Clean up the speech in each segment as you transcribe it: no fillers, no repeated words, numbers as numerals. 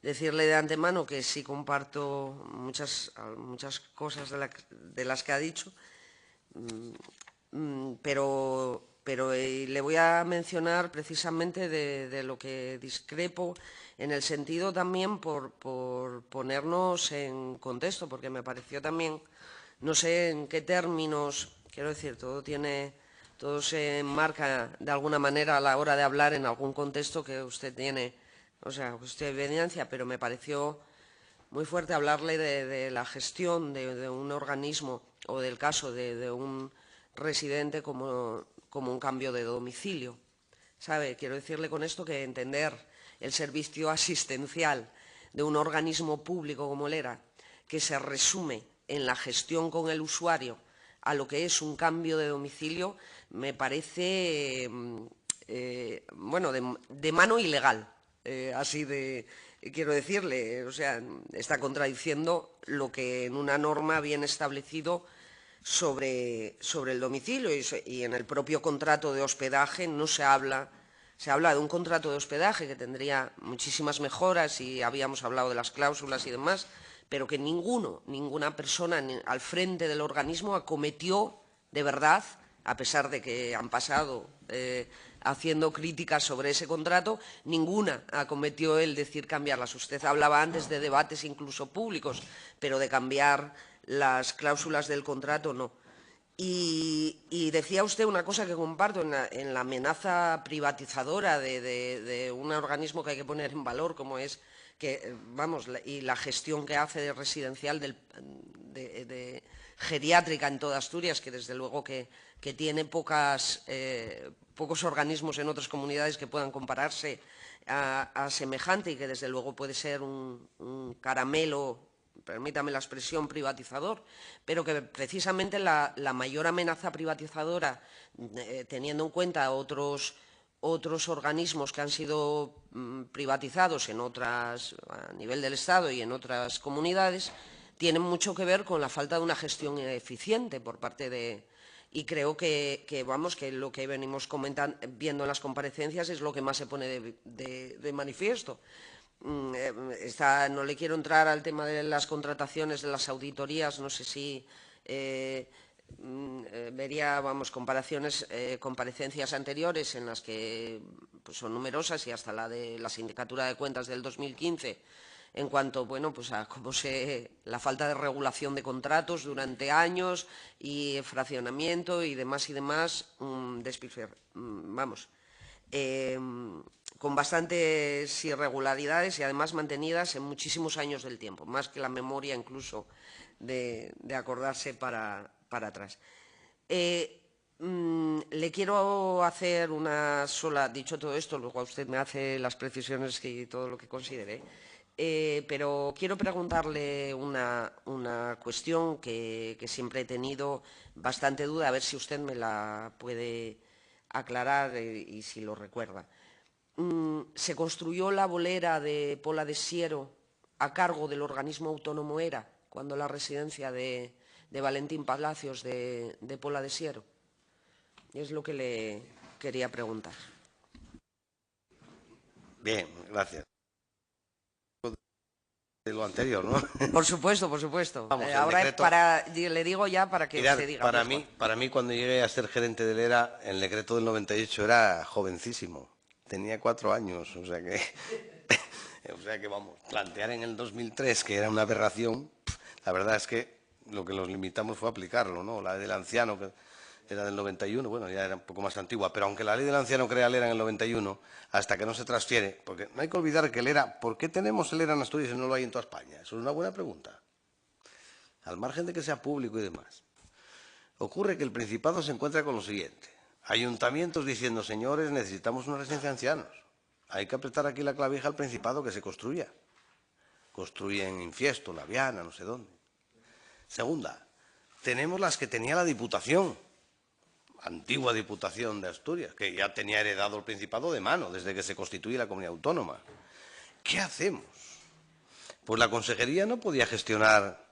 decirle de antemano que sí comparto muchas cosas de las que ha dicho, pero le voy a mencionar precisamente de lo que discrepo, en el sentido también por ponernos en contexto, porque me pareció también, no sé en qué términos, quiero decir, todo se enmarca de alguna manera a la hora de hablar en algún contexto que usted tiene, o sea, usted evidencia, pero me pareció muy fuerte hablarle de la gestión de un organismo o del caso de un residente como un cambio de domicilio. ¿Sabe? Quiero decirle con esto que entender el servicio asistencial de un organismo público como el ERA, que se resume en la gestión con el usuario a lo que es un cambio de domicilio, me parece, bueno, de mano ilegal, así de, quiero decirle, o sea, está contradiciendo lo que en una norma bien establecido sobre el domicilio, y en el propio contrato de hospedaje no se habla de un contrato de hospedaje que tendría muchísimas mejoras, y habíamos hablado de las cláusulas y demás, pero que ninguna persona al frente del organismo acometió de verdad, a pesar de que han pasado haciendo críticas sobre ese contrato, ninguna acometió el decir cambiarlas. Usted hablaba antes de debates incluso públicos, pero de cambiar las cláusulas del contrato no. Y decía usted una cosa que comparto, en la amenaza privatizadora de un organismo que hay que poner en valor, como es que, vamos, y la gestión que hace de residencial de geriátrica en toda Asturias, que desde luego que tiene pocos organismos en otras comunidades que puedan compararse a semejante, y que desde luego puede ser un caramelo, permítame la expresión, privatizador, pero que precisamente la mayor amenaza privatizadora, teniendo en cuenta otros organismos que han sido privatizados a nivel del Estado y en otras comunidades, tienen mucho que ver con la falta de una gestión eficiente por parte de... Y creo que lo que venimos viendo en las comparecencias es lo que más se pone de manifiesto. No le quiero entrar al tema de las contrataciones, de las auditorías, no sé si vería, comparecencias anteriores en las que pues, son numerosas, y hasta la de la Sindicatura de Cuentas del 2015, en cuanto a la falta de regulación de contratos durante años y fraccionamiento y demás, con bastantes irregularidades, y además mantenidas en muchísimos años del tiempo, más que la memoria incluso de acordarse para atrás. Le quiero hacer una sola, dicho todo esto, luego usted me hace las precisiones y todo lo que considere, pero quiero preguntarle una cuestión que siempre he tenido bastante duda, a ver si usted me la puede aclarar y si lo recuerda. ¿Se construyó la bolera de Pola de Siero a cargo del organismo autónomo ERA, cuando la residencia de Valentín Palacios de Pola de Siero? Es lo que le quería preguntar. Bien, gracias. De lo anterior, ¿no? Por supuesto, por supuesto. Vamos, ahora decreto... le digo ya para que Mirad, usted diga. para mí, cuando llegué a ser gerente del ERA, el decreto del 98 era jovencísimo. Tenía 4 años, o sea que... o sea que, vamos, plantear en el 2003 que era una aberración, la verdad es que lo que nos limitamos fue aplicarlo, ¿no? La ley del anciano, que era del 91, bueno, ya era un poco más antigua, pero aunque la ley del anciano crea el ERA en el 91, hasta que no se transfiere, porque no hay que olvidar que el ERA, ¿por qué tenemos el ERA en Asturias y no lo hay en toda España? Eso es una buena pregunta. Al margen de que sea público y demás. Ocurre que el Principado se encuentra con lo siguiente. Ayuntamientos diciendo, señores, necesitamos una residencia de ancianos. Hay que apretar aquí la clavija al Principado que se construya. Construyen Infiesto, La Viana, no sé dónde. Segunda, tenemos las que tenía la Diputación, antigua Diputación de Asturias, que ya tenía heredado el Principado de mano desde que se constituye la comunidad autónoma. ¿Qué hacemos? Pues la Consejería no podía gestionar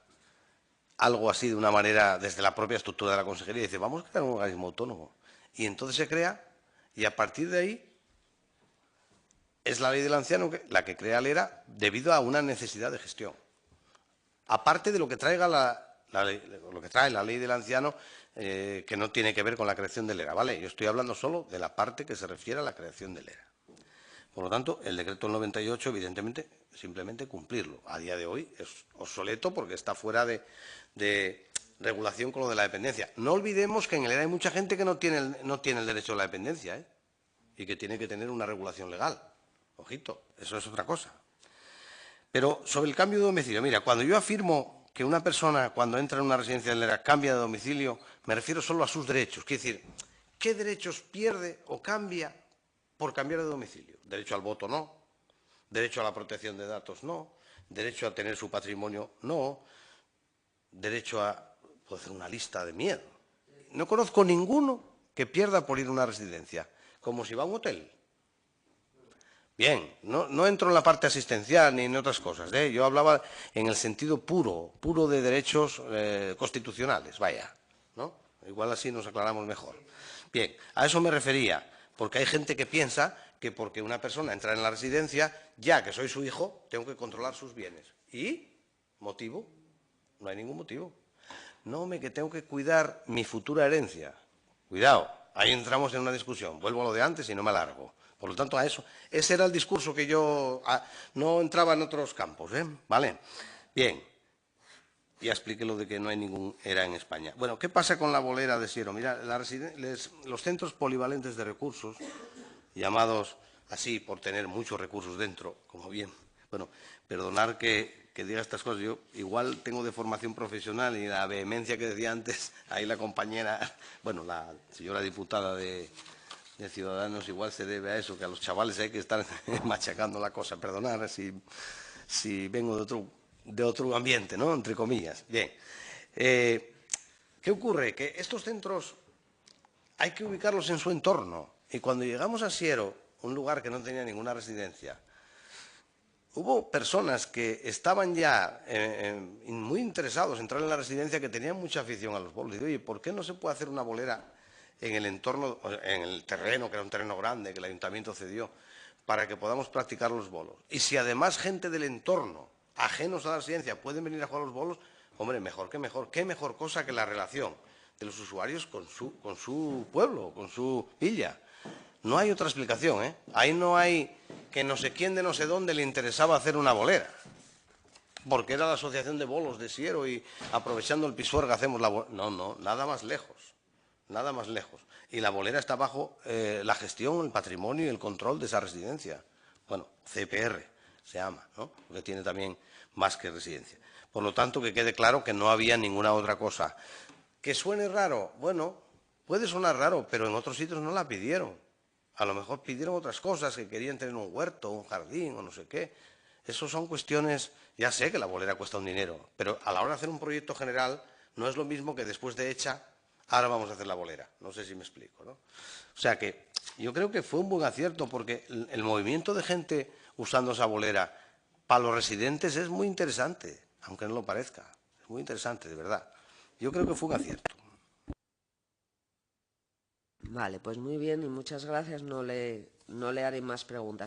algo así de una manera desde la propia estructura de la Consejería. Dice, vamos a crear un organismo autónomo. Y entonces se crea, y a partir de ahí es la ley del anciano la que crea el ERA debido a una necesidad de gestión. Aparte de lo que traiga lo que trae la ley del anciano, que no tiene que ver con la creación del ERA, ¿vale? Yo estoy hablando solo de la parte que se refiere a la creación del ERA. Por lo tanto, el decreto del 98, evidentemente, simplemente cumplirlo. A día de hoy es obsoleto porque está fuera de regulación con lo de la dependencia. No olvidemos que en el ERA hay mucha gente que no tiene el derecho a la dependencia, ¿eh? Y que tiene que tener una regulación legal. Ojito, eso es otra cosa. Pero sobre el cambio de domicilio, mira, cuando yo afirmo que una persona cuando entra en una residencia del ERA cambia de domicilio, me refiero solo a sus derechos. Quiere decir, ¿qué derechos pierde o cambia por cambiar de domicilio? Derecho al voto no, derecho a la protección de datos no, derecho a tener su patrimonio no, derecho a puedo hacer una lista de miedo. No conozco ninguno que pierda por ir a una residencia, como si va a un hotel. Bien, no entro en la parte asistencial ni en otras cosas, ¿eh? Yo hablaba en el sentido puro de derechos constitucionales, vaya, ¿no? Igual así nos aclaramos mejor. Bien, a eso me refería, porque hay gente que piensa que porque una persona entra en la residencia, ya que soy su hijo, tengo que controlar sus bienes. ¿Y? ¿Motivo? No hay ningún motivo. No, que tengo que cuidar mi futura herencia. Cuidado, ahí entramos en una discusión. Vuelvo a lo de antes y no me alargo. Por lo tanto, a eso. Ese era el discurso que yo no entraba en otros campos, ¿eh? ¿Vale? Bien. Ya expliqué lo de que no hay ningún ERA en España. Bueno, ¿qué pasa con la bolera de Siero? Mira, los centros polivalentes de recursos, llamados así por tener muchos recursos dentro, como bien. Bueno, perdonar que diga estas cosas. Yo igual tengo de formación profesional y la vehemencia que decía antes, ahí la compañera, bueno, la señora diputada de Ciudadanos igual se debe a eso, que a los chavales hay que estar machacando la cosa. Perdonar si vengo de otro ambiente, ¿no? Entre comillas. Bien. ¿Qué ocurre? Que estos centros hay que ubicarlos en su entorno. Y cuando llegamos a Siero, un lugar que no tenía ninguna residencia, hubo personas que estaban ya muy interesados en entrar en la residencia, que tenían mucha afición a los bolos. Y digo, oye, ¿por qué no se puede hacer una bolera en el entorno, en el terreno, que era un terreno grande, que el ayuntamiento cedió, para que podamos practicar los bolos? Y si además gente del entorno, ajenos a la residencia, pueden venir a jugar a los bolos, hombre, mejor que mejor. ¿Qué mejor cosa que la relación de los usuarios con su pueblo, con su villa? No hay otra explicación, ¿eh? Ahí no hay que no sé quién de no sé dónde le interesaba hacer una bolera, porque era la asociación de bolos de Siero y aprovechando el Pisuerga hacemos la bolera. No, nada más lejos, nada más lejos. Y la bolera está bajo la gestión, el patrimonio y el control de esa residencia. Bueno, CPR se llama, ¿no? Porque tiene también más que residencia. Por lo tanto, que quede claro que no había ninguna otra cosa. ¿Que suene raro? Bueno, puede sonar raro, pero en otros sitios no la pidieron. A lo mejor pidieron otras cosas, que querían tener un huerto, un jardín o no sé qué. Eso son cuestiones, ya sé que la bolera cuesta un dinero, pero a la hora de hacer un proyecto general no es lo mismo que después de hecha, ahora vamos a hacer la bolera. No sé si me explico, ¿no? O sea que yo creo que fue un buen acierto, porque el movimiento de gente usando esa bolera para los residentes es muy interesante, aunque no lo parezca. Es muy interesante, de verdad. Yo creo que fue un acierto. Vale, pues muy bien y muchas gracias. No le haré más preguntas.